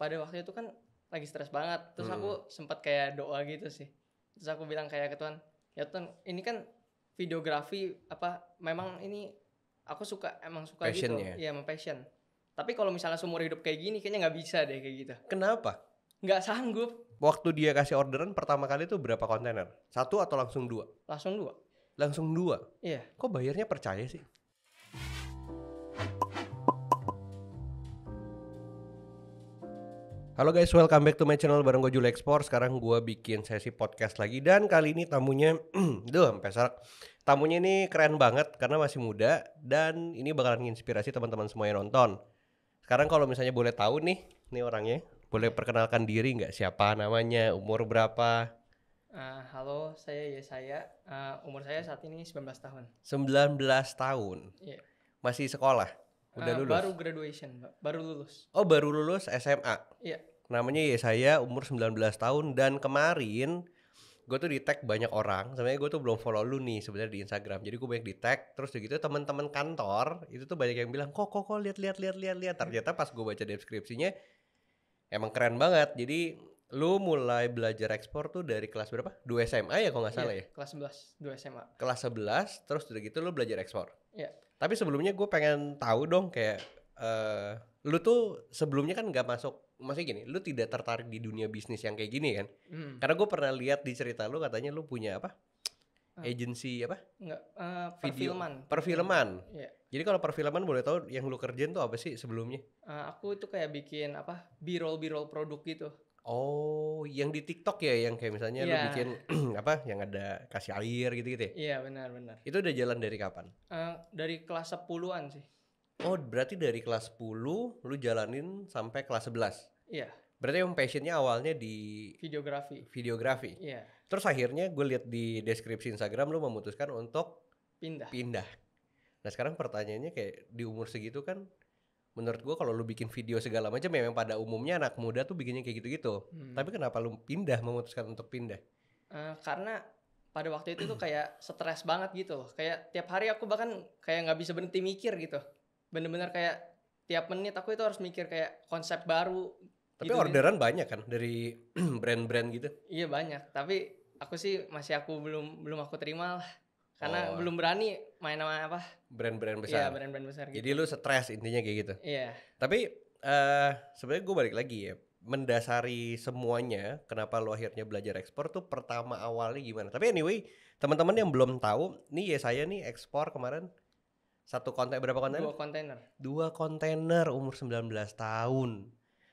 pada waktu itu kan lagi stres banget. Terus aku sempat kayak doa gitu sih. Terus aku bilang kayak ke Tuhan, ya Tuhan, ini kan videografi memang ini aku emang suka gitu. Passionnya. Iya, emang passion. Tapi kalau misalnya seumur hidup kayak gini kayaknya nggak bisa deh kayak gitu. Kenapa? Nggak sanggup. Waktu dia kasih orderan pertama kali tuh berapa kontainer? 1 atau langsung 2? Langsung 2. Langsung 2? Iya. Kok bayarnya percaya sih? Halo guys, welcome back to my channel bareng gue Juli Explore. Sekarang gue bikin sesi podcast lagi. Dan kali ini tamunya, sampai sarak. Tamunya ini keren banget karena masih muda. Dan ini bakalan menginspirasi teman-teman semua yang nonton. Sekarang kalau misalnya boleh tahu nih orangnya. Boleh perkenalkan diri nggak? Siapa namanya, umur berapa? Halo, saya Yesaya. Umur saya saat ini 19 tahun. 19 tahun? Iya. Masih sekolah? Udah lulus? Baru graduation, baru lulus. Oh, baru lulus SMA? Iya. Namanya Yesaya, umur 19 tahun. Dan kemarin gue tuh di tag banyak orang. Sebenarnya gue tuh belum follow lu nih sebenarnya di Instagram. Jadi gue banyak di tag. Terus gitu teman-teman kantor itu tuh banyak yang bilang kok lihat. Ternyata pas gue baca deskripsinya emang keren banget. Jadi lu mulai belajar ekspor tuh dari kelas berapa? 2 SMA ya kalau nggak salah ya? Kelas 11, 2 SMA. Kelas 11, terus udah gitu lu belajar ekspor. Iya. Tapi sebelumnya gue pengen tahu dong kayak lu tuh sebelumnya kan nggak masuk, maksudnya gini, lu tidak tertarik di dunia bisnis yang kayak gini kan? Karena gue pernah lihat di cerita lu katanya lu punya apa? Agency apa? Enggak, Video, perfilman. perfilman. Iya. Jadi kalau perfilman boleh tahu yang lu kerjain tuh apa sih sebelumnya? Aku itu kayak bikin B-roll produk gitu. Oh, yang di TikTok ya, yang kayak misalnya lu Iya. bikin apa, yang ada kasih air gitu-gitu ya? Iya, benar. Itu udah jalan dari kapan? Dari kelas 10-an sih. Oh, berarti dari kelas 10 lu jalanin sampai kelas 11. Iya, Berarti yang passionnya awalnya di videografi. iya. Terus akhirnya gue lihat di deskripsi Instagram lu memutuskan untuk pindah. Nah sekarang pertanyaannya kayak di umur segitu kan, menurut gue kalau lu bikin video segala macam memang pada umumnya anak muda tuh bikinnya kayak gitu-gitu. Tapi kenapa lu memutuskan untuk pindah? Karena pada waktu itu tuh kayak stres banget gitu loh. Kayak tiap hari aku bahkan kayak nggak bisa berhenti mikir gitu. Bener-bener kayak tiap menit aku itu harus mikir kayak konsep baru. Tapi gitu. orderan banyak kan dari brand-brand gitu? Iya banyak. Tapi aku sih belum aku terima lah. Karena belum berani main sama brand-brand besar. Iya, brand-brand besar gitu. Jadi lu stres intinya kayak gitu. Iya. Tapi sebenarnya gue balik lagi ya, mendasari semuanya kenapa lu akhirnya belajar ekspor tuh pertama awalnya gimana. Tapi anyway, teman-teman yang belum tahu, nih ya saya nih ekspor kemarin berapa kontainer? 2 kontainer. 2 kontainer umur 19 tahun.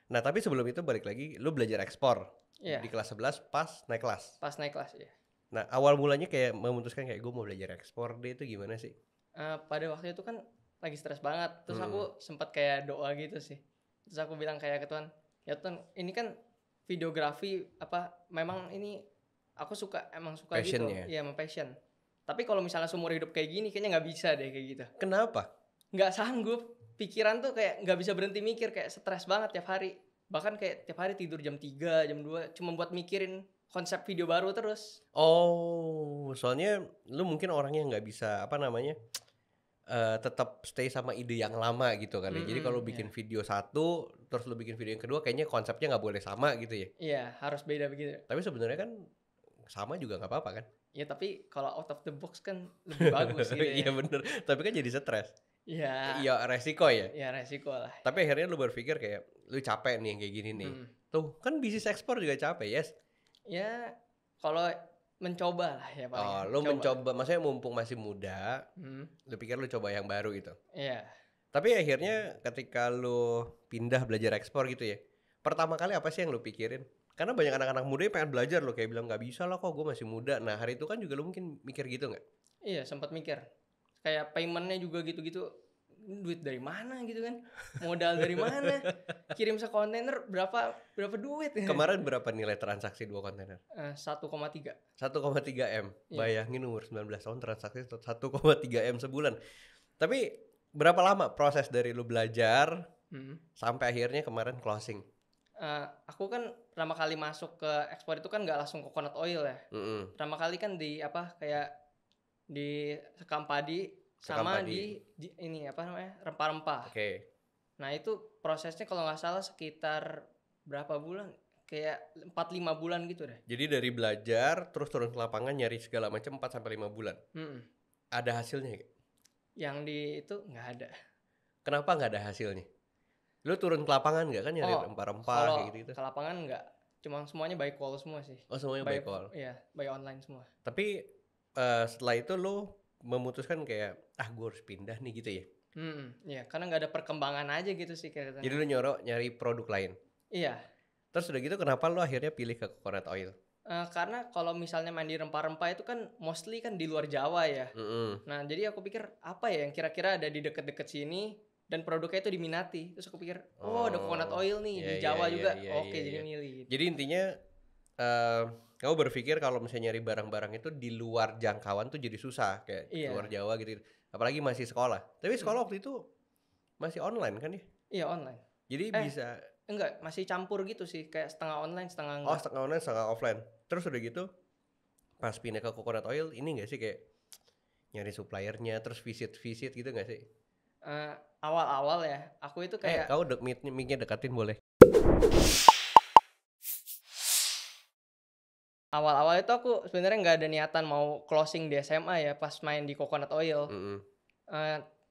Nah tapi sebelum itu balik lagi, lu belajar ekspor. Iya. Di kelas 11 pas naik kelas. Pas naik kelas ya. Nah awal mulanya kayak memutuskan kayak gue mau belajar ekspor deh, itu gimana sih? Pada waktu itu kan lagi stres banget. Terus aku sempat kayak doa gitu sih. Terus aku bilang kayak ke Tuhan, ya Tuhan, ini kan videografi memang ini aku emang suka Passionnya. gitu. Iya, emang passion. Tapi kalau misalnya seumur hidup kayak gini kayaknya nggak bisa deh kayak gitu. Kenapa? Nggak sanggup. Pikiran tuh kayak nggak bisa berhenti mikir, kayak stres banget tiap hari. Bahkan kayak tiap hari tidur jam 3, jam 2 cuma buat mikirin konsep video baru terus. Oh, soalnya lu mungkin orangnya nggak bisa tetap stay sama ide yang lama gitu kali. Jadi kalau bikin video satu, terus lu bikin video yang kedua, kayaknya konsepnya nggak boleh sama gitu ya. Iya, harus beda begitu. Tapi sebenarnya kan sama juga nggak apa-apa kan? Ya tapi kalau out of the box kan lebih bagus gitu ya. Iya bener. Tapi kan jadi stres. Iya. Iya resiko ya. Ya resiko lah. Tapi akhirnya lu berpikir kayak lu capek nih yang kayak gini nih. Tuh kan bisnis ekspor juga capek, yes. Ya kalau mencoba lah ya paling. Oh, lu mencoba, maksudnya mumpung masih muda, lu pikir lu coba yang baru gitu. Iya. Tapi akhirnya ketika lu pindah belajar ekspor gitu ya, pertama kali apa sih yang lu pikirin? Karena banyak anak-anak muda yang pengen belajar loh, kayak bilang nggak bisa lah kok, gue masih muda. Nah hari itu kan juga lu mungkin mikir gitu nggak? Iya, sempat mikir. Kayak paymentnya juga gitu-gitu, duit dari mana gitu kan? Modal dari mana? Kirim sekontainer berapa duit? Kemarin berapa nilai transaksi 2 kontainer? 1,3. 1,3 M. Iya. Bayangin umur 19 tahun transaksi 1,3 M sebulan. Tapi berapa lama proses dari lu belajar sampai akhirnya kemarin closing? Aku kan pertama kali masuk ke ekspor itu kan nggak langsung coconut oil ya. Pertama kali kan di kayak di sekam padi sama di ini rempah-rempah. Oke. Nah itu prosesnya kalau nggak salah sekitar berapa bulan? Kayak 4-5 bulan gitu deh. Jadi dari belajar terus turun ke lapangan nyari segala macam 4 sampai 5 bulan. Ada hasilnya gak? Yang di itu nggak ada. Kenapa nggak ada hasilnya? Lu turun ke lapangan nggak kan nyari rempah-rempah kayak gitu? Ke lapangan nggak, cuma semuanya by call semua sih. Oh semuanya by call? Iya, by online semua. Tapi setelah itu lu memutuskan kayak gue harus pindah nih gitu ya? Iya, karena nggak ada perkembangan aja gitu sih kayaknya. Jadi lu nyari produk lain? Iya. Terus udah gitu kenapa lu akhirnya pilih ke coconut oil? Karena kalau misalnya main di rempah-rempah itu kan mostly kan di luar Jawa ya. Nah jadi aku pikir apa ya yang kira-kira ada di deket-deket sini dan produknya itu diminati. Terus aku pikir ada coconut oil nih di Jawa juga. Oke, jadi milih gitu. Jadi intinya kamu berpikir kalau misalnya nyari barang-barang itu di luar jangkauan tuh jadi susah kayak luar Jawa gitu. Apalagi masih sekolah. Tapi sekolah waktu itu masih online kan ya? Iya online. Jadi bisa enggak, masih campur gitu sih, kayak setengah online setengah enggak. Oh setengah online setengah offline. Terus udah gitu pas pindah ke coconut oil ini gak sih kayak nyari suppliernya terus visit gitu gak sih? Awal-awal ya aku itu kayak kau mic-nya dekatin boleh. Awal-awal itu aku sebenarnya nggak ada niatan mau closing di SMA ya pas main di coconut oil.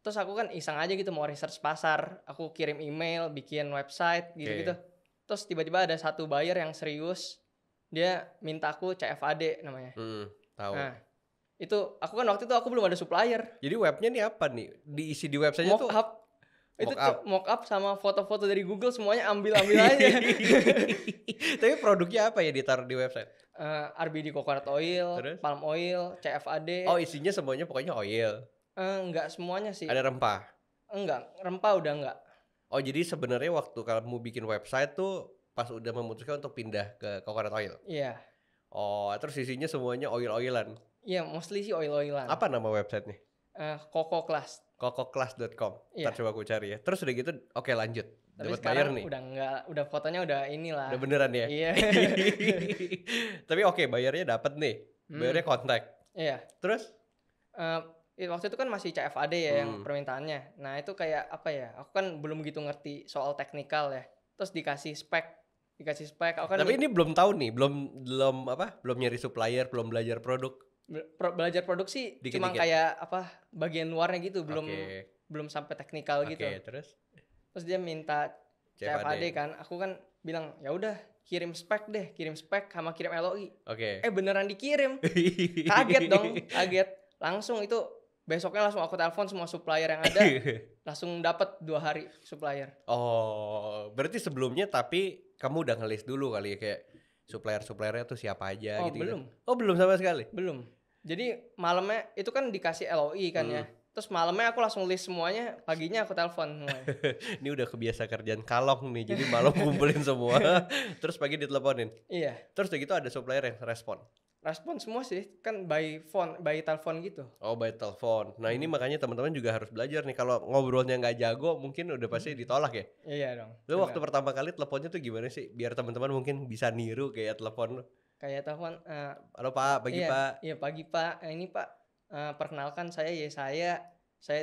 Terus aku kan iseng aja gitu mau research pasar, aku kirim email, bikin website gitu-gitu. Terus tiba-tiba ada satu buyer yang serius, dia minta aku CFAD namanya. Tahu. Nah, itu aku kan waktu itu aku belum ada supplier. Jadi webnya nih apa nih? Diisi di website tuh itu mock up sama foto-foto dari Google semuanya ambil aja. Tapi produknya apa ya ditaruh di website? RBD coconut oil, terus? Palm oil, CFAD. Oh isinya semuanya pokoknya oil. Enggak semuanya sih. Ada rempah? Enggak, rempah udah enggak. Oh jadi sebenarnya waktu kamu bikin website tuh pas udah memutuskan untuk pindah ke coconut oil? Iya. Oh terus isinya semuanya oil-oilan? Iya mostly sih oil-oilan. Apa nama websitenya? CocoClass. CocoClass.com. Iya. Ntar coba aku cari ya. Terus udah gitu oke lanjut. Tapi dapat bayar nih. Udah enggak, udah fotonya udah inilah. Udah beneran ya? Iya. Tapi oke, bayarnya dapat nih. Bayarnya kontak. Iya. Terus? Waktu itu kan masih CFAD ya yang permintaannya. Nah itu kayak apa ya? Aku kan belum gitu ngerti soal teknikal ya. Terus dikasih spek. Aku kan tapi ini belum tahu nih, belum nyari supplier, belum belajar produk. Belajar produk sih cuma kayak apa bagian luarnya gitu, belum sampai teknikal gitu. Terus dia minta CFAD kan, aku kan bilang ya udah kirim spek sama kirim LOI. Beneran dikirim. Kaget langsung itu besoknya langsung aku telepon semua supplier yang ada. Langsung dapat 2 hari supplier. Oh berarti sebelumnya tapi kamu udah ngelis dulu kali ya kayak suppliernya tuh siapa aja gitu? Belum. Belum sama sekali? Belum. Jadi malamnya itu kan dikasih LOI kan ya. Terus malamnya aku langsung list semuanya, paginya aku telepon. Ini udah kebiasa kerjaan kalong nih, jadi malam kumpulin semua, terus pagi diteleponin. Iya. Terus udah gitu ada supplier yang respon semua sih, kan by telepon gitu. Oh by telepon. Nah ini makanya teman-teman juga harus belajar nih, kalau ngobrolnya nggak jago mungkin udah pasti ditolak ya. Iya dong. Lu waktu pertama kali teleponnya tuh gimana sih, biar teman-teman mungkin bisa niru kayak telepon lu? Kayak telepon. Halo Pak, pagi Pak. Iya pagi Pak. Ini Pak. Perkenalkan saya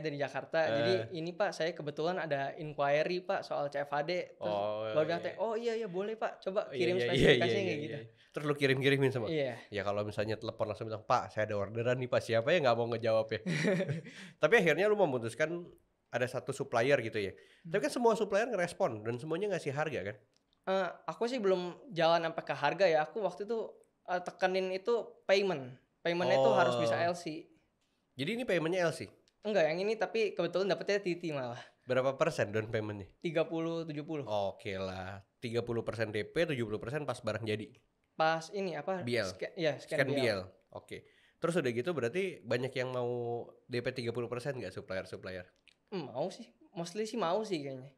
dari Jakarta. Jadi ini Pak, saya kebetulan ada inquiry Pak soal CFAD. Terus baru bilang iya boleh Pak, coba kirim spesifikasinya kayak gitu. Terus lu kirim-kirimin semua? Iya. Ya kalau misalnya telepon langsung bilang, Pak saya ada orderan nih Pak, siapa ya nggak mau ngejawab ya. Tapi akhirnya lu memutuskan ada satu supplier gitu ya. Tapi kan semua supplier ngerespon dan semuanya ngasih harga kan? Aku sih belum jalan sampai ke harga ya. Aku waktu itu tekenin itu paymentnya itu harus bisa LC. Jadi ini paymentnya LC? Enggak, yang ini tapi kebetulan dapetnya TT malah. Berapa persen down paymentnya? 30-70. Oke lah, 30% DP, 70% pas barang jadi. Pas ini apa? BL. Scan BL. Oke. Terus udah gitu berarti banyak yang mau DP 30% nggak supplier? Mau sih, mostly sih mau sih kayaknya.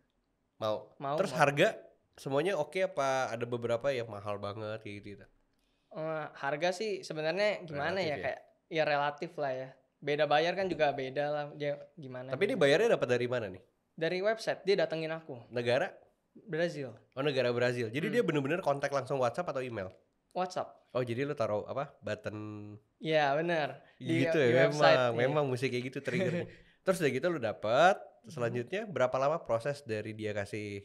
Mau. Terus harga semuanya oke apa ada beberapa yang mahal banget kayak gitu? Harga sih sebenarnya gimana relatif ya kayak ya relatif lah ya. Beda bayar kan juga beda lah dia gimana. Tapi ini bayarnya dapat dari mana nih? Dari website, dia datengin aku. Negara? Brazil. Oh negara Brazil. Jadi dia bener-bener kontak langsung WhatsApp atau email? WhatsApp. Oh jadi lu taruh button? Iya benar. Gitu ya memang musik kayak gitu triggernya. Terus udah gitu lu dapet. Selanjutnya berapa lama proses dari dia kasih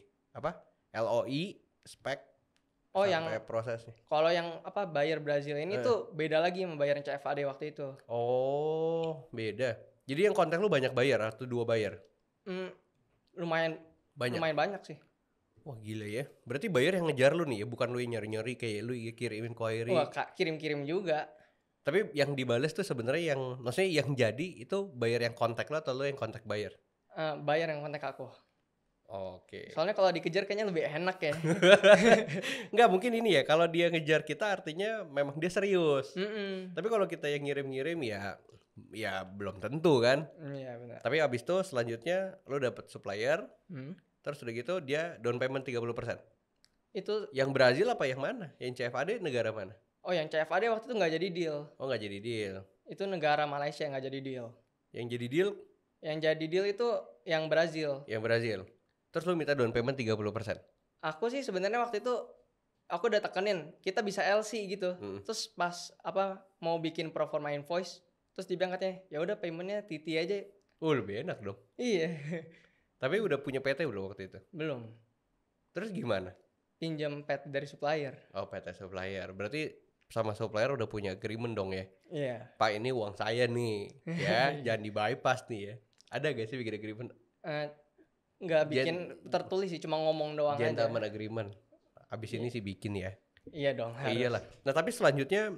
LOI spek Oh sampai yang prosesnya. kalau yang apa bayar Brazil ini tuh beda lagi sama bayar CFAD waktu itu. Oh, beda. Jadi yang kontak lu banyak bayar atau 2 bayar? Lumayan Banyak. lumayan banyak sih. Wah gila ya. Berarti bayar yang ngejar lu nih ya, bukan lu yang nyari-nyari kayak lu kirimin query. Wah, kirim-kirim juga. Tapi yang dibales tuh sebenarnya maksudnya yang jadi itu bayar yang kontak lo atau lu yang kontak bayar? Bayar yang kontak aku. Oke. Soalnya kalau dikejar kayaknya lebih enak ya. Enggak mungkin ini ya, kalau dia ngejar kita artinya memang dia serius. Tapi kalau kita yang ngirim-ngirim ya belum tentu kan. Iya benar. Tapi abis itu selanjutnya lo dapet supplier, terus udah gitu dia down payment 30%. Itu Yang Brazil apa yang mana? Yang CFAD negara mana? Oh yang CFAD waktu itu nggak jadi deal. Oh nggak jadi deal. Itu negara Malaysia nggak jadi deal. Yang jadi deal? Yang jadi deal itu yang Brazil. Yang Brazil. Terus lo minta down payment 30%. Aku sih sebenarnya waktu itu aku udah tekenin kita bisa LC gitu. Terus pas mau bikin pro forma invoice, terus dibilang katanya ya udah paymentnya TT aja. Lebih enak dong. Iya. Tapi udah punya PT belum waktu itu? Belum. Terus gimana? Pinjam PT dari supplier. Oh PT supplier. Berarti sama supplier udah punya agreement dong ya? Iya. Pak ini uang saya nih, ya jangan di bypass nih ya. Ada gak sih bikin agreement? Nggak bikin tertulis sih, cuma ngomong doang aja. Gentleman agreement. Abis ini sih bikin ya. Iya dong. Harus. Iyalah. Nah tapi selanjutnya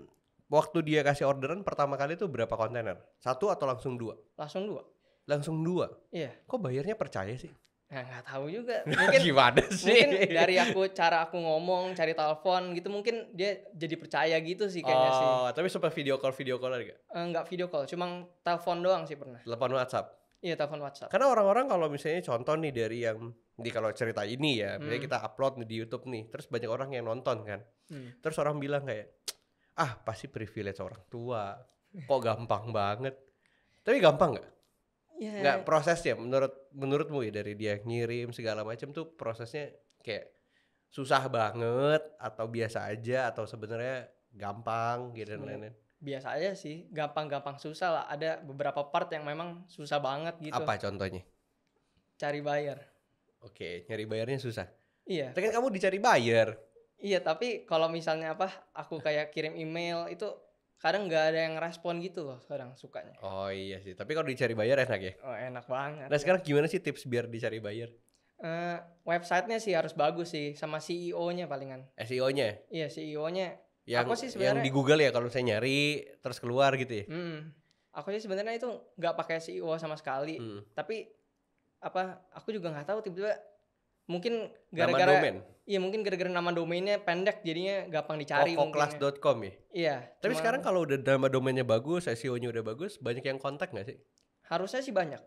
waktu dia kasih orderan pertama kali itu berapa kontainer? 1 atau langsung 2? Langsung 2. Langsung 2? Iya. Kok bayarnya percaya sih? Nah nggak tahu juga. Mungkin gimana sih? Mungkin dari cara aku ngomong, cari telepon gitu, mungkin dia jadi percaya gitu sih kayaknya sih. Tapi sempat video call ada gak? Nggak video call, cuma telepon doang sih pernah. Telepon WhatsApp? Iya telepon WhatsApp. Karena orang-orang kalau misalnya contoh nih dari yang kalau cerita ini ya, misalnya kita upload nih di YouTube nih, terus banyak orang yang nonton kan, terus orang bilang kayak, pasti privilege orang tua, kok gampang banget. Tapi gampang nggak? Yeah. Nggak prosesnya menurutmu ya dari dia ngirim segala macam tuh prosesnya kayak susah banget atau biasa aja atau sebenarnya gampang gitu dan biasa aja sih, gampang-gampang susah lah. Ada beberapa part yang memang susah banget gitu. Apa contohnya? Cari bayar. Oke, nyari bayarnya susah. Iya. Tapi kan kamu dicari bayar. Iya, tapi kalau misalnya aku kayak kirim email itu kadang nggak ada yang respon gitu loh, kadang sukanya. Oh iya sih, tapi kalau dicari bayar enak ya? Oh enak banget. Nah sekarang gimana sih tips biar dicari bayar? Websitenya sih harus bagus sih, sama CEO-nya palingan. SEO-nya? Iya, CEO-nya. Aku sih sebenarnya yang di Google ya kalau saya nyari terus keluar gitu ya. Aku sih sebenarnya itu nggak pakai CEO sama sekali. Tapi aku juga nggak tahu tiba-tiba mungkin gara-gara mungkin gara-gara nama domainnya pendek jadinya gampang dicari. Koklas.com ya. Iya. Tapi sekarang kalau udah nama domainnya bagus, SEO-nya udah bagus, banyak yang kontak nggak sih? Harusnya sih banyak.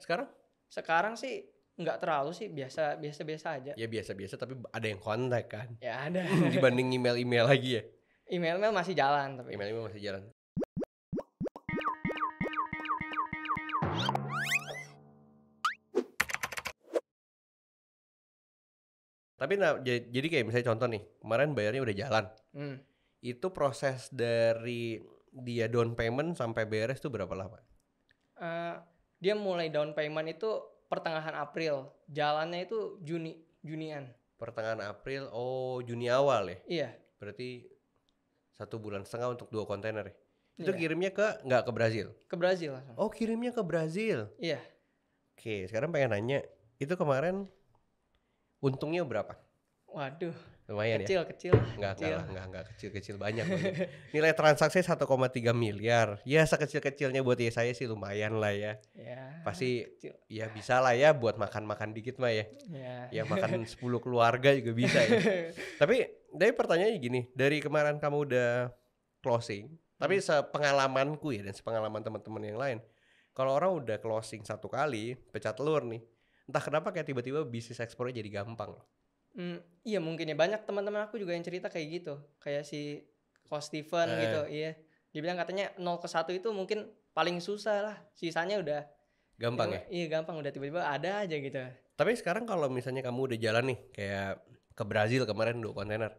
Sekarang sih nggak terlalu sih, biasa aja. Ya biasa-biasa tapi ada yang kontak kan. Ya ada. Dibanding email lagi ya. Email masih jalan tapi. Email masih jalan. Tapi jadi kayak misalnya contoh nih, kemarin bayarnya udah jalan. Itu proses dari dia down payment sampai beres tuh berapa lama? Dia mulai down payment itu pertengahan April, jalannya itu Junian. Pertengahan April, Juni awal ya? Iya. Berarti 1,5 bulan untuk 2 kontainer ya? Itu kirimnya nggak ke Brazil? Ke Brazil langsung. Oh kirimnya ke Brazil? Iya. Oke, sekarang pengen nanya, itu kemarin untungnya berapa? Waduh. Lumayan kecil, ya? Kecil. Enggak kecil banyak. Nilai transaksi 1,3 miliar. Ya sekecil-kecilnya buat saya sih lumayan lah ya. Ya. Pasti kecil. Ya bisa lah ya buat makan-makan dikit mah ya. Ya makan 10 keluarga juga bisa ya. Tapi pertanyaannya gini, dari kemarin kamu udah closing, tapi sepengalamanku ya dan sepengalaman teman-teman yang lain, kalau orang udah closing 1 kali, pecah telur nih, entah kenapa kayak tiba-tiba bisnis ekspornya jadi gampang. Iya mungkin ya, banyak teman-teman aku juga yang cerita kayak gitu, kayak si Coach Steven gitu. Iya, dia bilang katanya 0 ke 1 itu mungkin paling susah lah, sisanya udah gampang ya? Iya gampang, udah tiba-tiba ada aja gitu. Tapi sekarang kalau misalnya kamu udah jalan nih, kayak ke Brazil kemarin 2 kontainer,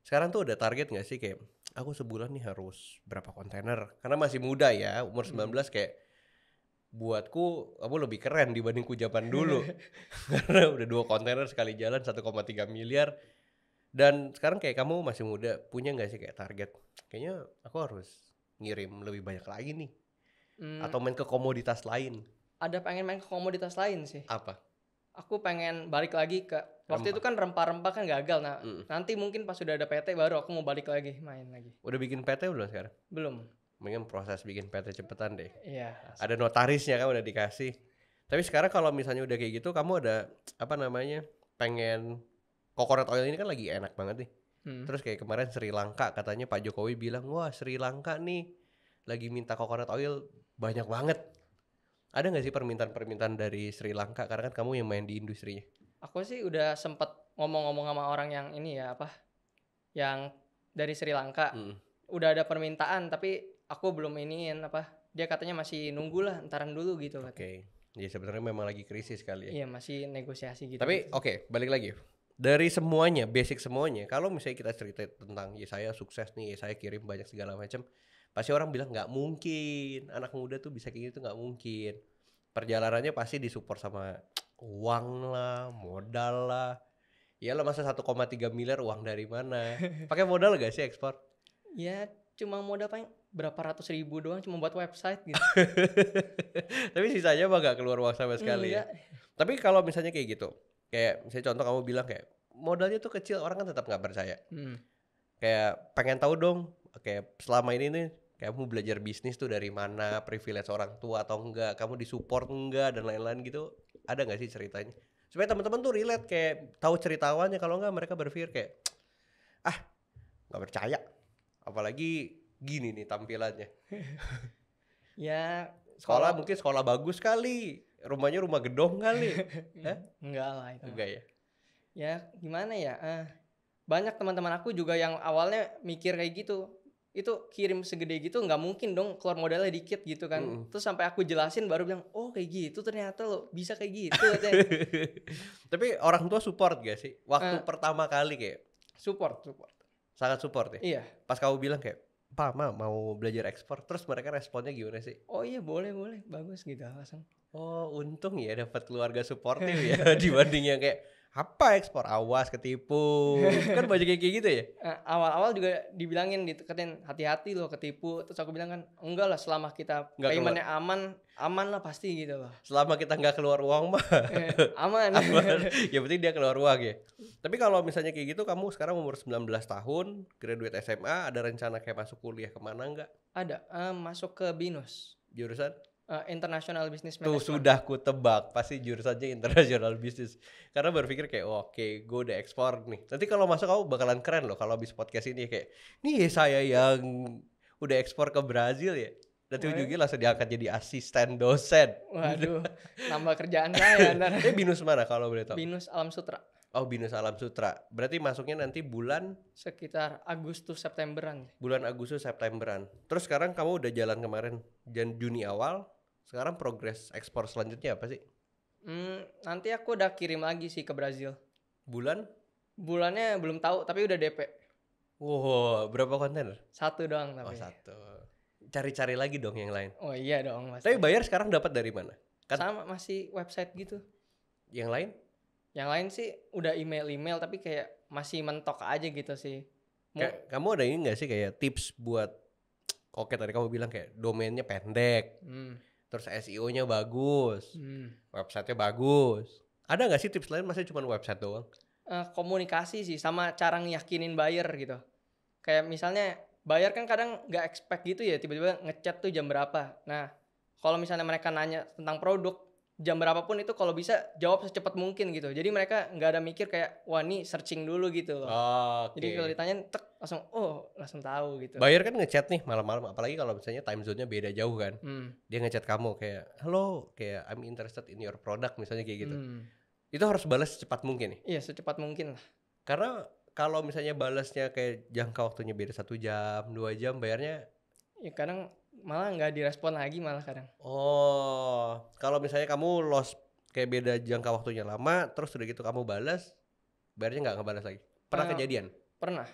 sekarang tuh udah target gak sih kayak aku sebulan nih harus berapa kontainer? Karena masih muda ya, umur 19 kayak buatku kamu lebih keren dibandingku zaman dulu. Karena udah 2 kontainer sekali jalan 1,3 miliar. Dan sekarang kayak kamu masih muda, punya nggak sih kayak target? Kayaknya aku harus ngirim lebih banyak lagi nih. Hmm, Atau main ke komoditas lain. ada pengen main ke komoditas lain sih. Apa? Aku pengen balik lagi ke waktu Rempah. itu kan rempah-rempah kan gagal. Nah, Mm. nanti mungkin pas sudah ada PT baru aku mau balik lagi main lagi. Udah bikin PT belum sekarang? Belum. Mungkin proses bikin PT cepetan deh. Iya. Ada notarisnya kan udah dikasih. Tapi sekarang kalau misalnya udah kayak gitu, kamu ada apa namanya? Pengen coconut oil ini kan lagi enak banget nih. Terus kayak kemarin Sri Lanka katanya Pak Jokowi bilang, wah Sri Lanka nih lagi minta coconut oil banyak banget. Ada nggak sih permintaan-permintaan dari Sri Lanka? Karena kan kamu yang main di industrinya. Aku sih udah sempet ngomong-ngomong sama orang yang ini ya apa, yang dari Sri Lanka. Mm. Udah ada permintaan tapi aku belum iniin apa. Dia katanya masih nunggu lah, entaran dulu gitu. Oke. Ya sebenarnya memang lagi krisis kali ya. Iya masih negosiasi gitu. Tapi oke, balik lagi. Dari semuanya, basic semuanya, kalau misalnya kita cerita tentang ya saya sukses nih, ya saya kirim banyak segala macam, pasti orang bilang nggak mungkin, anak muda tuh bisa kayak gitu, nggak mungkin. Perjalanannya pasti disupport sama uang lah, modal lah. Iyalah masa 1,3 miliar uang dari mana? Pakai modal gak sih ekspor? Ya cuma modal paling berapa ratus ribu doang cuma buat website gitu. Tapi sisanya mah gak keluar uang sama sekali ya. Enggak. Tapi kalau misalnya kayak gitu, kayak misalnya contoh kamu bilang kayak modalnya tuh kecil, orang kan tetap nggak percaya. Kayak pengen tahu dong, kayak selama ini nih kayak kamu belajar bisnis tuh dari mana, privilege orang tua atau enggak, kamu disupport enggak dan lain-lain gitu, ada nggak sih ceritanya? Supaya teman-teman tuh relate kayak tahu cerita awalnya, kalau enggak mereka berpikir kayak ah nggak percaya, apalagi gini nih tampilannya. Ya Sekolah mungkin sekolah bagus kali, rumahnya rumah gedong kali. enggak lah itu. Enggak ya? Ya gimana ya? Banyak teman-teman aku juga yang awalnya mikir kayak gitu. Itu kirim segede gitu nggak mungkin dong keluar modalnya dikit gitu kan. Terus sampai aku jelasin baru bilang, "Oh, kayak gitu ternyata lo bisa kayak gitu." Tapi orang tua support gak sih? Waktu pertama kali kayak Support. sangat support ya? Iya. Pas kamu bilang kayak, "Pak, Ma, mau belajar ekspor." Terus mereka responnya gimana sih? Oh iya, boleh. Bagus gitu langsung. Oh, untung ya dapat keluarga suportif ya dibanding yang kayak apa ekspor, awas ketipu. Kan banyak kayak gitu ya? Awal-awal juga dibilangin, diteketin hati-hati loh ketipu. Terus aku bilang kan enggak lah, selama kita paymentnya aman lah pasti gitu loh. Selama kita nggak keluar uang mah aman. Ya penting dia keluar uang ya. Tapi kalau misalnya kayak gitu, kamu sekarang umur 19 tahun, graduate SMA, ada rencana kayak masuk kuliah kemana nggak? Ada, masuk ke BINUS. Jurusan? International Business Tuh Management. sudah ku tebak, pasti jurusannya international business. Karena berpikir kayak oke, gue udah ekspor nih. Nanti kalau masuk kamu bakalan keren loh kalau habis podcast ini kayak, nih saya yang udah ekspor ke Brazil ya. Nanti ujungnya langsung diangkat jadi asisten dosen. Waduh, nambah kerjaan saya ntar. BINUS mana kalau boleh tahu? BINUS Alam Sutra. Oh, BINUS Alam Sutra. Berarti masuknya nanti bulan? Sekitar Agustus Septemberan. Bulan Agustus Septemberan. Terus sekarang kamu udah jalan kemarin Juni awal. Sekarang progres ekspor selanjutnya apa sih? Nanti aku udah kirim lagi sih ke Brazil. Bulannya belum tahu tapi udah DP. Wow, berapa kontainer? 1 doang tapi. Oh, 1. Cari-cari lagi dong yang lain. Oh iya dong mas. Tapi bayar sekarang dapat dari mana? Kan sama masih website gitu. Yang lain? Yang lain sih udah email tapi kayak masih mentok aja gitu sih. Kayak, kamu ada ini gak sih kayak tips buat, oke tadi kamu bilang kayak domainnya pendek. Terus SEO-nya bagus, website-nya bagus. Ada nggak sih tips lain? Masih cuma website doang? Komunikasi sih sama cara ngeyakinin buyer gitu. Kayak misalnya buyer kan kadang nggak expect gitu ya, tiba-tiba ngechat tuh jam berapa. Nah kalau misalnya mereka nanya tentang produk jam berapapun itu kalau bisa jawab secepat mungkin gitu. Jadi mereka nggak ada mikir kayak wah nih searching dulu gitu loh. Jadi kalau ditanya tek langsung tahu gitu. Buyer kan ngechat nih malam-malam, apalagi kalau misalnya time zone-nya beda jauh kan. Dia ngechat kamu kayak halo, kayak I'm interested in your product misalnya kayak gitu. Itu harus balas secepat mungkin nih. Iya secepat mungkin lah. Karena kalau misalnya balasnya kayak jangka waktunya beda 1 jam, 2 jam, bayarnya ya kadang malah nggak direspon lagi malah kadang. Oh, kalau misalnya kamu lost kayak beda jangka waktunya lama, terus udah gitu kamu balas, bayarnya nggak ngebalas lagi. Pernah kejadian? Pernah.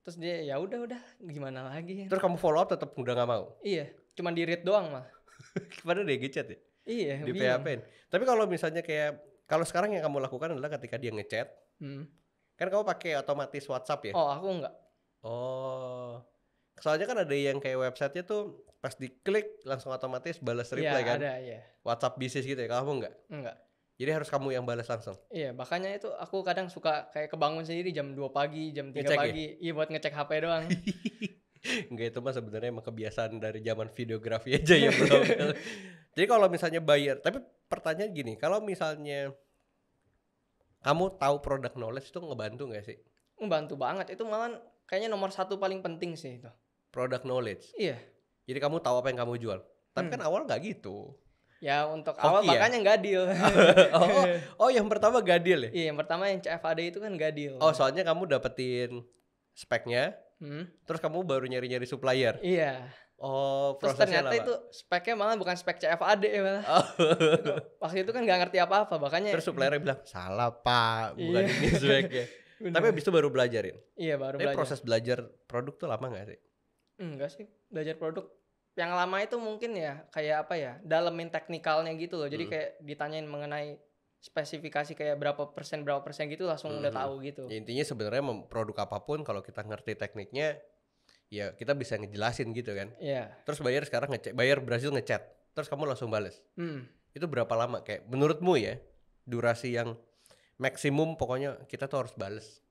Terus dia ya udah gimana lagi? Terus kamu follow up tetap udah nggak mau? Iya, cuma di read doang mah. Padahal dia ngechat ya? Iya. Di PHP-in. Tapi kalau misalnya kayak kalau sekarang yang kamu lakukan adalah ketika dia ngechat, Kan kamu pakai otomatis WhatsApp ya? Oh, aku enggak. Oh. Soalnya kan ada yang kayak websitenya tuh pas diklik langsung otomatis balas Iya, reply kan? ada, iya. WhatsApp bisnis gitu ya, kamu enggak? Enggak. Jadi harus kamu yang balas langsung? Iya, makanya itu aku kadang suka kayak kebangun sendiri jam 2 pagi, jam 3 Ngecek ya? pagi. Iya, buat ngecek HP doang. Enggak, itu mah sebenarnya emang kebiasaan dari zaman videografi aja ya bro. Jadi kalau misalnya bayar, tapi pertanyaan gini, kalau misalnya kamu tahu product knowledge itu ngebantu nggak sih? Membantu banget. Itu malah kayaknya nomor 1 paling penting sih itu. Product knowledge. Iya. Jadi kamu tahu apa yang kamu jual. Tapi kan awal nggak gitu. Ya untuk awal Hoki ya? makanya nggak deal. Oh, yang pertama nggak deal ya? Iya, yang pertama yang CFAD itu kan nggak deal. Oh, soalnya kamu dapetin speknya, Hmm. terus kamu baru nyari-nyari supplier. Iya. Oh, Terus prosesnya ternyata lama. itu speknya malah bukan spek CFAD malah. Oh. Waktu itu kan nggak ngerti apa-apa, makanya. Terus suppliernya bilang, salah pak, bukan Iya. ini speknya. Bener. Tapi abis itu baru belajarin. Iya, baru Tapi belajar. proses belajar produk tuh lama gak sih? Enggak sih, belajar produk. Yang lama itu mungkin ya kayak apa ya, dalemin teknikalnya gitu loh. Jadi kayak ditanyain mengenai spesifikasi kayak berapa persen gitu langsung udah tahu gitu. Ya, intinya sebenarnya produk apapun kalau kita ngerti tekniknya, ya kita bisa ngejelasin gitu kan. Iya. Terus bayar sekarang bayar berhasil ngechat, terus kamu langsung bales. Hmm. Itu berapa lama kayak menurutmu ya durasi yang maksimum pokoknya kita tuh harus bales?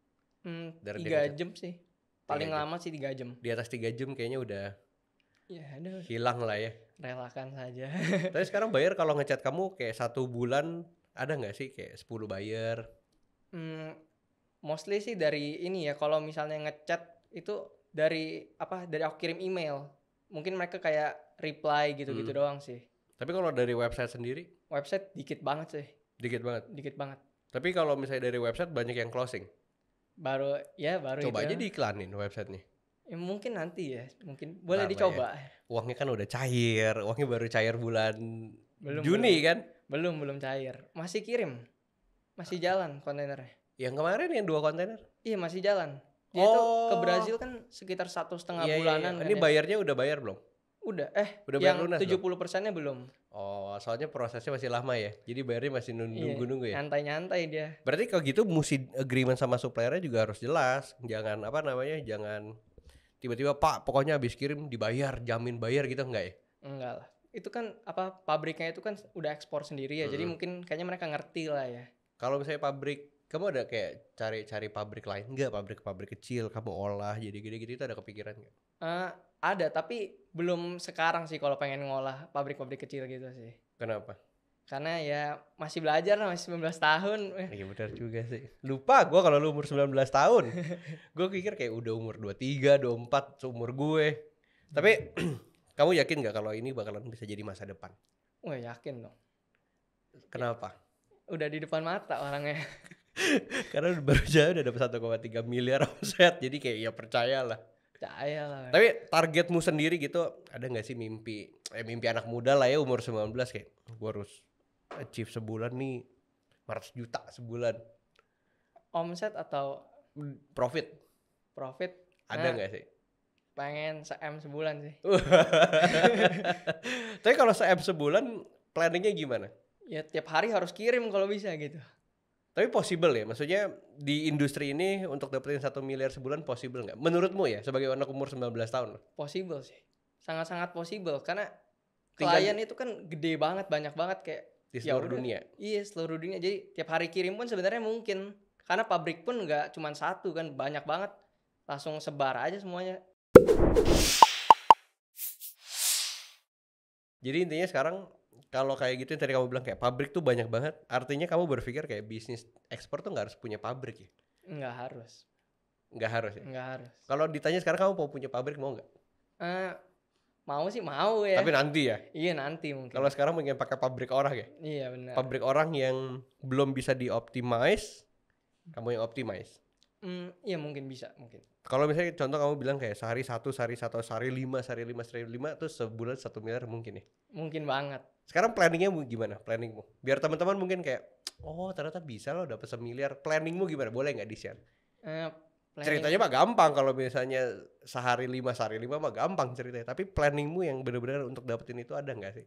Dari 3 jam sih. Paling 3 jam. lama sih 3 jam. Di atas 3 jam kayaknya udah Ya aduh, hilang lah ya. relakan saja. Tapi sekarang bayar kalau ngechat kamu kayak 1 bulan ada nggak sih kayak 10 bayar? Mostly sih dari ini ya, kalau misalnya ngechat itu dari apa? Dari aku kirim email. Mungkin mereka kayak reply gitu-gitu doang sih. Tapi kalau dari website sendiri Website dikit banget sih. dikit banget. Dikit banget. Tapi kalau misalnya dari website banyak yang closing. Baru Coba itu. aja diiklanin websitenya. Ya, mungkin nanti ya, mungkin boleh Lama dicoba. Uangnya kan udah cair, uangnya baru cair bulan Belum, Juni kan? Belum cair. Masih kirim. Masih jalan kontainernya. Yang kemarin yang 2 kontainer. Iya, masih jalan. Dia itu ke Oh. Brazil kan sekitar 1,5 Iya, bulanan. Ini kan ya. bayarnya udah bayar belum? Udah Udah bayar yang lunas 70%-nya belum. Oh, soalnya prosesnya masih lama ya. Jadi bayarnya masih nunggu-nunggu ya. Nyantai-nyantai dia. Berarti kalau gitu mesti agreement sama suppliernya juga harus jelas. Jangan apa namanya? Jangan tiba-tiba Pak, pokoknya habis kirim dibayar, jamin bayar gitu enggak ya? Enggak lah. Itu kan apa, pabriknya itu kan udah ekspor sendiri ya. Jadi mungkin kayaknya mereka ngerti lah ya. Kalau misalnya pabrik, kamu ada kayak cari pabrik lain enggak? Pabrik kecil kamu olah jadi gede-gede itu ada kepikiran enggak? Ada, tapi belum sekarang sih kalau pengen ngolah pabrik-pabrik kecil gitu sih. Kenapa? Karena ya masih belajar lah, masih 19 tahun. Iya benar juga sih. Lupa gue kalau lu umur 19 tahun. Gue pikir kayak udah umur 23, 24 seumur gue. Tapi kamu yakin gak kalau ini bakalan bisa jadi masa depan? Wah, yakin dong. Kenapa? Udah di depan mata orangnya. Karena baru aja udah dapat 1,3 miliar omset. Jadi kayak ya percayalah. Percaya lah. Tapi targetmu sendiri gitu ada gak sih mimpi anak muda lah ya umur 19 kayak gue harus achieve sebulan nih 400 juta sebulan. Omset atau Profit ada Nah, gak sih? pengen se-M sebulan sih. Tapi kalau sebulan planningnya gimana? Ya tiap hari harus kirim kalau bisa gitu. Tapi possible ya, maksudnya di industri ini untuk dapetin 1 miliar sebulan possible nggak? Menurutmu ya, sebagai anak umur 19 tahun? Possible sih. Sangat-sangat possible. Karena Tinggal klien itu kan gede banget, banyak banget kayak. di ya seluruh udah. dunia. Iya, seluruh dunia. Jadi tiap hari kirim pun sebenarnya mungkin. Karena pabrik pun nggak cuma satu kan, banyak banget. Langsung sebar aja semuanya. Jadi intinya sekarang kalau kayak gitu yang tadi kamu bilang kayak pabrik tuh banyak banget, artinya kamu berpikir kayak bisnis ekspor tuh nggak harus punya pabrik ya? Nggak harus. Nggak harus ya? Nggak harus. Kalau ditanya sekarang kamu mau punya pabrik mau nggak? Mau sih mau ya. Tapi nanti ya. Iya nanti mungkin. Kalau sekarang mungkin pakai pabrik orang ya? Iya benar. Pabrik orang yang belum bisa dioptimize, kamu yang optimize. Iya mungkin bisa mungkin. Kalau misalnya contoh kamu bilang kayak sehari 5 terus sebulan 1 miliar mungkin ya? Mungkin banget. Sekarang planningnya gimana? Planningmu? Biar teman-teman mungkin kayak, oh ternyata bisa loh dapat 1 miliar. Planningmu gimana? Boleh nggak di-share? Ceritanya mah gampang kalau misalnya sehari 5 mah gampang ceritanya. Tapi planningmu yang benar-benar untuk dapetin itu ada nggak sih?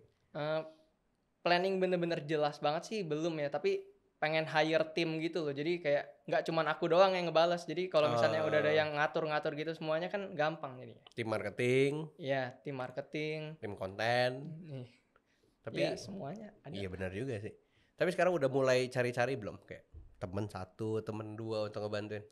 Planning bener-bener jelas banget sih belum ya. Tapi pengen hire tim gitu loh. Jadi kayak nggak cuman aku doang yang ngebales. Jadi kalau misalnya udah ada yang ngatur-ngatur gitu semuanya kan gampang jadinya. Tim marketing, Iya, tim marketing. tim konten. Nih. Tapi Ya semuanya ada. iya benar juga sih. Tapi sekarang udah mulai cari-cari belum kayak temen 1, temen 2 untuk ngebantuin?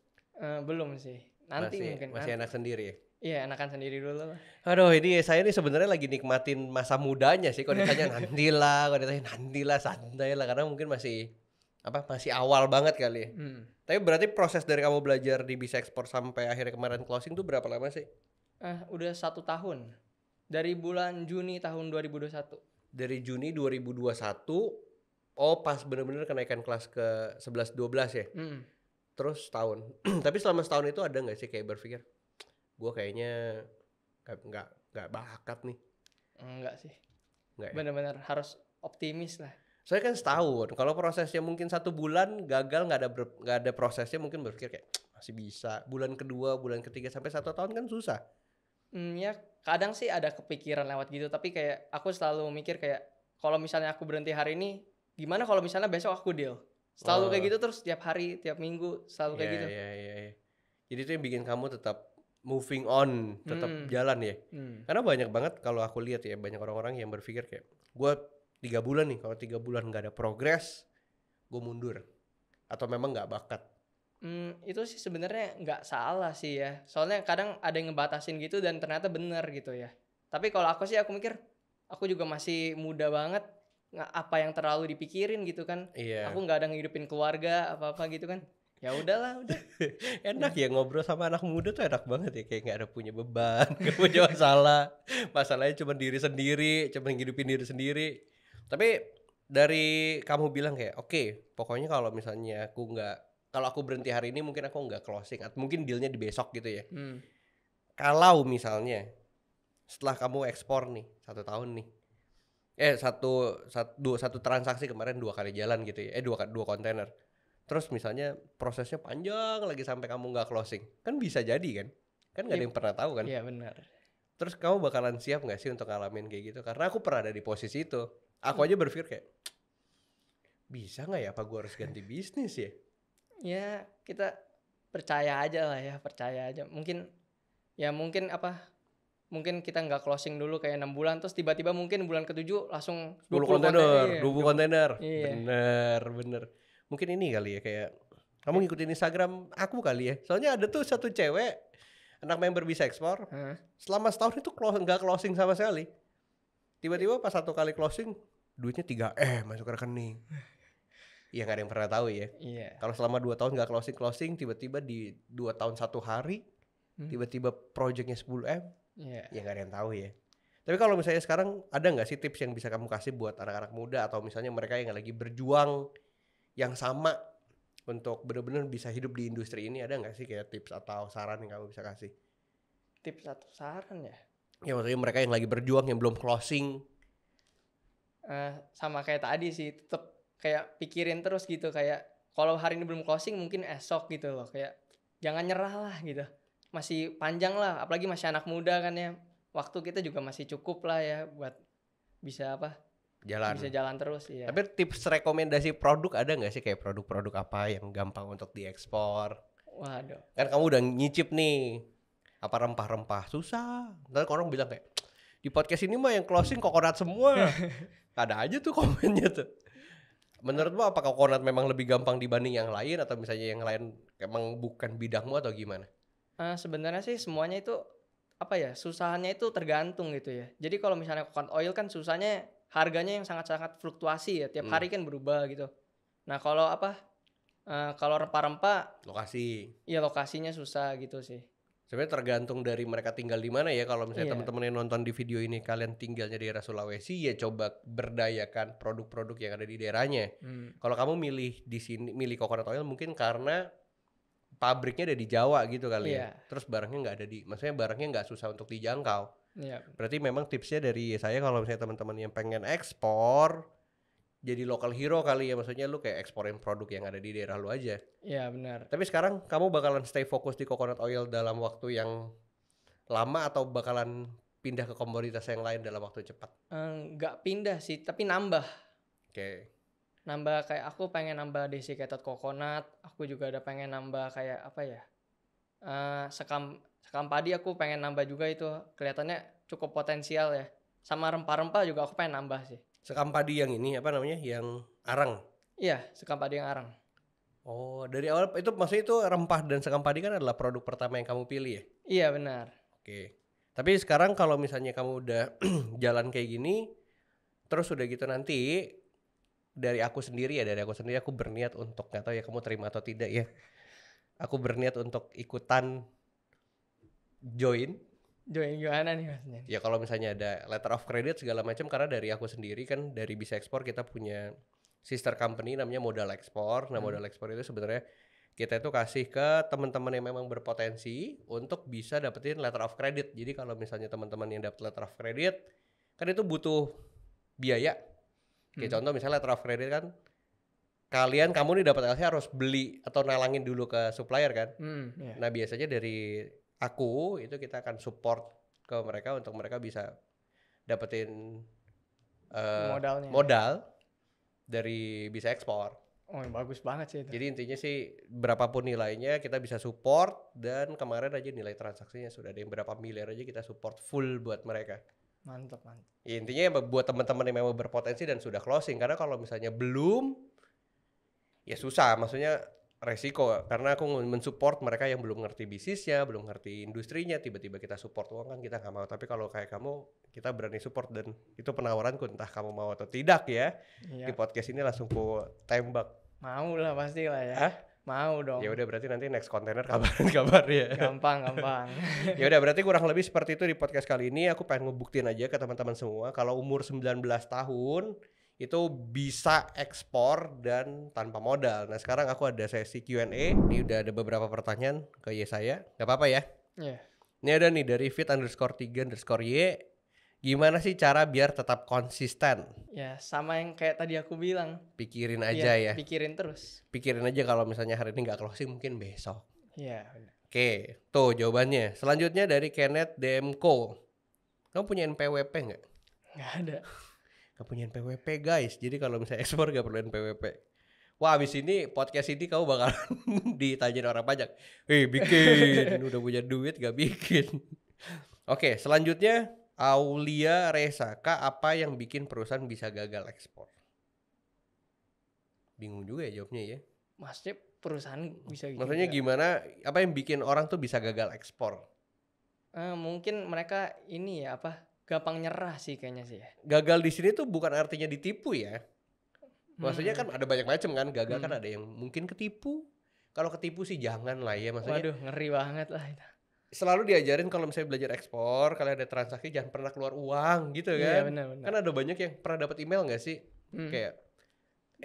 Belum sih. Nanti mungkin. Masih enak sendiri ya? Iya, enakan sendiri dulu lah. Aduh, ini saya nih sebenarnya lagi nikmatin masa mudanya sih. Kalau ditanya nantilah, santai lah, karena mungkin masih awal banget kali ya. Tapi berarti proses dari kamu belajar di Bisa Ekspor sampai akhirnya kemarin closing tuh berapa lama sih? Udah 1 tahun. Dari bulan Juni tahun 2021. Dari Juni 2021, oh pas bener-bener kenaikan kelas ke 11-12 ya? Terus setahun. Tapi selama setahun itu ada nggak sih kayak berpikir, gue kayaknya nggak bakat nih? Enggak sih. Enggak ya? Bener-bener harus optimis lah. Soalnya kan setahun. Kalau prosesnya mungkin 1 bulan gagal, nggak ada prosesnya, mungkin berpikir kayak masih bisa. Bulan kedua, bulan ketiga sampai 1 tahun kan susah. Ya kadang sih ada kepikiran lewat gitu. Tapi kayak aku selalu mikir kayak kalau misalnya aku berhenti hari ini, gimana kalau misalnya besok aku deal? Selalu kayak gitu terus tiap hari, tiap minggu selalu kayak gitu. Iya. Jadi itu yang bikin kamu tetap moving on, tetap jalan ya. Karena banyak banget kalau aku lihat ya, banyak orang-orang yang berpikir kayak gue 3 bulan nih, kalau 3 bulan nggak ada progres, gue mundur. Atau memang nggak bakat. Itu sih sebenarnya nggak salah sih ya. Soalnya kadang ada yang ngebatasin gitu dan ternyata bener gitu ya. Tapi kalau aku sih aku mikir, aku juga masih muda banget. Apa yang terlalu dipikirin gitu kan. Iya. Aku nggak ada ngehidupin keluarga apa-apa gitu kan. Ya udahlah, udah. Enak ya ngobrol sama anak muda tuh, enak banget ya, kayak nggak ada punya beban, nggak punya masalahnya cuma diri sendiri, cuma ngidupin diri sendiri. Tapi dari kamu bilang kayak oke, pokoknya kalau misalnya kalau aku berhenti hari ini mungkin aku nggak closing, atau mungkin dealnya di besok gitu ya. Kalau misalnya setelah kamu ekspor nih 1 tahun nih, satu transaksi kemarin 2 kali jalan gitu ya, 2 kontainer. Terus misalnya prosesnya panjang lagi sampai kamu nggak closing, kan bisa jadi kan nggak ada yang pernah tahu kan. Iya benar. Terus kamu bakalan siap nggak sih untuk ngalamin kayak gitu? Karena aku pernah ada di posisi itu. Aku aja berpikir kayak, bisa nggak ya, apa gue harus ganti bisnis ya? Ya kita percaya aja lah ya, percaya aja. Mungkin kita nggak closing dulu kayak 6 bulan, terus tiba-tiba mungkin bulan ke-7 langsung 10 kontainer, iya. 20 kontainer. Iya. Bener. Mungkin ini kali ya, kayak kamu ngikutin Instagram aku kali ya. Soalnya ada tuh satu cewek, anak member Bisa Ekspor, selama setahun itu nggak closing sama sekali. Tiba-tiba pas 1 kali closing, duitnya 3M masuk ke rekening. Iya, nggak ada yang pernah tahu ya. Iya. Kalau selama 2 tahun nggak closing, tiba-tiba di 2 tahun 1 hari, tiba-tiba projectnya 10M. Iya. Ya nggak ada yang tahu ya. Tapi kalau misalnya sekarang ada nggak sih tips yang bisa kamu kasih buat anak-anak muda atau misalnya mereka yang lagi berjuang yang sama untuk benar-benar bisa hidup di industri ini, ada nggak sih kayak tips atau saran yang kamu bisa kasih? Tips atau saran ya? Ya maksudnya mereka yang lagi berjuang yang belum closing. Sama kayak tadi sih, tetap kayak pikirin terus gitu, kayak kalau hari ini belum closing mungkin esok gitu loh, kayak jangan nyerah lah gitu. Masih panjang lah, apalagi masih anak muda kan ya. Waktu kita juga masih cukup lah ya buat bisa bisa jalan terus ya. Tapi tips rekomendasi produk ada nggak sih, kayak produk-produk apa yang gampang untuk diekspor? Waduh. Kan kamu udah nyicip nih, apa rempah-rempah susah. Ntar orang bilang kayak, di podcast ini mah yang closing kokonat semua. Ada aja tuh komennya tuh. Menurutmu apa kokonat memang lebih gampang dibanding yang lain, atau misalnya yang lain emang bukan bidangmu atau gimana? Sebenarnya sih semuanya itu susahnya itu tergantung gitu ya. Jadi kalau misalnya coconut oil kan susahnya harganya yang sangat-sangat fluktuasi ya, tiap hari kan berubah gitu. Nah kalau kalau rempah-rempah, lokasinya susah gitu sih. Sebenarnya tergantung dari mereka tinggal di mana ya. Kalau misalnya teman-teman yang nonton di video ini kalian tinggalnya di daerah Sulawesi, ya coba berdayakan produk-produk yang ada di daerahnya. Kalau kamu milih coconut oil mungkin karena pabriknya ada di Jawa gitu kali ya. Terus barangnya maksudnya barangnya nggak susah untuk dijangkau. Berarti memang tipsnya dari saya, kalau misalnya teman-teman yang pengen ekspor, jadi local hero kali ya, maksudnya lu kayak eksporin produk yang ada di daerah lu aja. Iya benar. Tapi sekarang kamu bakalan stay fokus di coconut oil dalam waktu yang lama, atau bakalan pindah ke komoditas yang lain dalam waktu cepat? Nggak pindah sih, tapi nambah. Oke. nambah kayak aku pengen nambah desiccated coconut, aku juga ada pengen nambah kayak apa ya? Sekam sekam padi aku pengen nambah juga itu. Kelihatannya cukup potensial ya. Sama rempah-rempah juga aku pengen nambah sih. Sekam padi yang ini apa namanya? Yang arang. Iya, sekam padi yang arang. Oh, dari awal itu maksudnya itu rempah dan sekam padi kan adalah produk pertama yang kamu pilih ya? Iya, benar. Oke. Tapi sekarang kalau misalnya kamu udah jalan kayak gini, terus udah gitu nanti dari aku sendiri aku berniat untuk, nggak tahu ya kamu terima atau tidak ya. Aku berniat untuk ikutan join. Join gimana nih maksudnya? Ya kalau misalnya ada letter of credit segala macam, karena dari aku sendiri kan dari Bisa Ekspor kita punya sister company namanya Modal Ekspor. Nah, Modal Ekspor itu sebenarnya kita itu kasih ke teman-teman yang memang berpotensi untuk bisa dapetin letter of credit. Jadi kalau misalnya teman-teman yang dapet letter of credit kan itu butuh biaya. Kayak contoh misalnya letter of credit kan kamu nih dapat LC harus beli atau nalangin dulu ke supplier kan. Iya. Nah, biasanya dari aku itu kita akan support ke mereka untuk mereka bisa dapetin modal dari Bisa Ekspor. Oh, bagus banget sih itu. Jadi intinya sih berapapun nilainya kita bisa support, dan kemarin aja nilai transaksinya sudah ada yang berapa miliar aja kita support full buat mereka. Mantap. Ya, intinya buat teman-teman yang memang berpotensi dan sudah closing, karena kalau misalnya belum ya susah, maksudnya resiko, karena aku mensupport mereka yang belum ngerti bisnisnya, belum ngerti industrinya, tiba-tiba kita support uang kan kita nggak mau. Tapi kalau kayak kamu, kita berani support, dan itu penawaranku entah kamu mau atau tidak ya. Iya. Di podcast ini langsung ku tembak. Mau lah pasti lah ya. Hah? Mau dong. Ya udah berarti nanti next kontainer kabar ya. Gampang. Ya udah berarti kurang lebih seperti itu di podcast kali ini. Aku pengen ngebuktiin aja ke teman-teman semua kalau umur 19 tahun itu bisa ekspor dan tanpa modal. Nah, sekarang aku ada sesi Q&A. Ini udah ada beberapa pertanyaan ke Yesaya. Gak apa-apa ya? Iya. Ini ada nih dari fit_3_y. Gimana sih cara biar tetap konsisten? Ya, sama yang kayak tadi aku bilang. Pikirin aja ya. Pikirin terus. Pikirin aja kalau misalnya hari ini gak closing mungkin besok. Iya. Oke, tuh jawabannya. Selanjutnya dari Kenneth DMco. Kamu punya NPWP gak? Gak ada. Gak punya NPWP guys. Jadi kalau misalnya ekspor gak perlu NPWP. Wah, abis ini podcast ini kamu bakal ditanyain orang pajak. Bikin. Udah punya duit gak bikin. Oke, selanjutnya Aulia Reza. Kak, apa yang bikin perusahaan bisa gagal ekspor? Bingung juga ya jawabnya ya. Maksudnya perusahaan bisa gitu. Maksudnya gimana? Apa yang bikin orang tuh bisa gagal ekspor? Mungkin mereka ini ya gampang nyerah sih kayaknya sih ya. Gagal di sini tuh bukan artinya ditipu ya. Maksudnya kan ada banyak macam kan. Gagal kan ada yang mungkin ketipu. Kalau ketipu sih jangan lah ya. Maksudnya waduh, ngeri banget lah itu. Selalu diajarin kalau misalnya belajar ekspor, kalau ada transaksi jangan pernah keluar uang gitu kan. Iya, benar. Kan ada banyak yang pernah dapat email gak sih? Kayak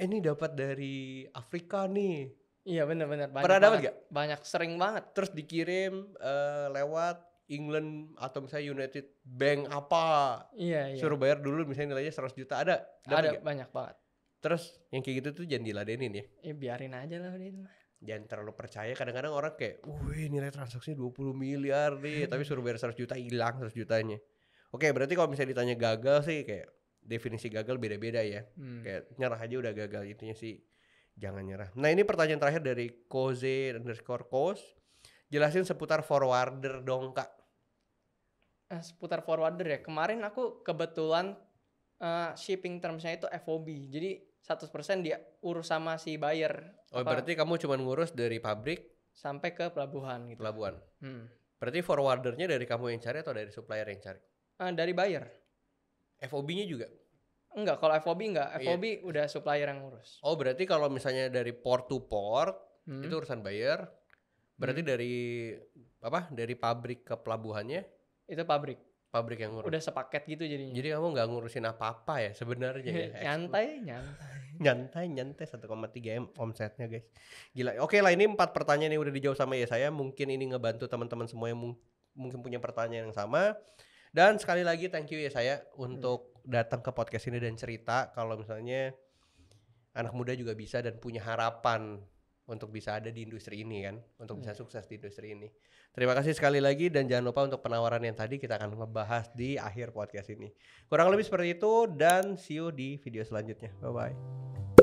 ini dapat dari Afrika nih. Iya, benar. Pernah dapat gak? Banyak, sering banget. Terus dikirim lewat England atau misalnya United Bank apa. Iya. Suruh bayar dulu misalnya nilainya 100 juta ada gak? Banyak banget. Terus yang kayak gitu tuh jangan diladenin ya. Biarin aja lah udah itu mah. Jangan terlalu percaya, kadang-kadang orang kayak wih nilai transaksinya 20 miliar nih tapi suruh bayar 100 juta hilang 100 jutanya. Oke, berarti kalau misalnya ditanya gagal sih kayak definisi gagal beda-beda ya. Kayak nyerah aja udah gagal, intinya sih jangan nyerah. Nah, ini pertanyaan terakhir dari Koze_Kos. Jelasin seputar forwarder dong Kak. Seputar forwarder ya. Kemarin aku kebetulan shipping termsnya itu FOB. Jadi 100% dia urus sama si buyer. Oh, berarti kamu cuma ngurus dari pabrik sampai ke pelabuhan gitu. Pelabuhan. Berarti forwardernya dari kamu yang cari atau dari supplier yang cari? Dari buyer. FOB-nya juga? Enggak, kalau FOB enggak. FOB udah supplier yang ngurus. Oh, berarti kalau misalnya dari port to port itu urusan buyer. Berarti dari pabrik ke pelabuhannya itu pabrik yang ngurus. Udah sepaket gitu jadinya. Jadi kamu nggak ngurusin apa-apa ya sebenarnya ya. nyantai 1,3 M omsetnya guys. Gila. Oke lah, ini 4 pertanyaan yang udah dijawab sama Yesaya. Mungkin ini ngebantu teman-teman semua yang mungkin punya pertanyaan yang sama. Dan sekali lagi thank you Yesaya untuk datang ke podcast ini dan cerita kalau misalnya anak muda juga bisa dan punya harapan untuk bisa ada di industri ini kan, untuk bisa sukses di industri ini. Terima kasih sekali lagi, dan jangan lupa untuk penawaran yang tadi kita akan ngebahas di akhir podcast ini. Kurang lebih seperti itu, dan see you di video selanjutnya. Bye bye.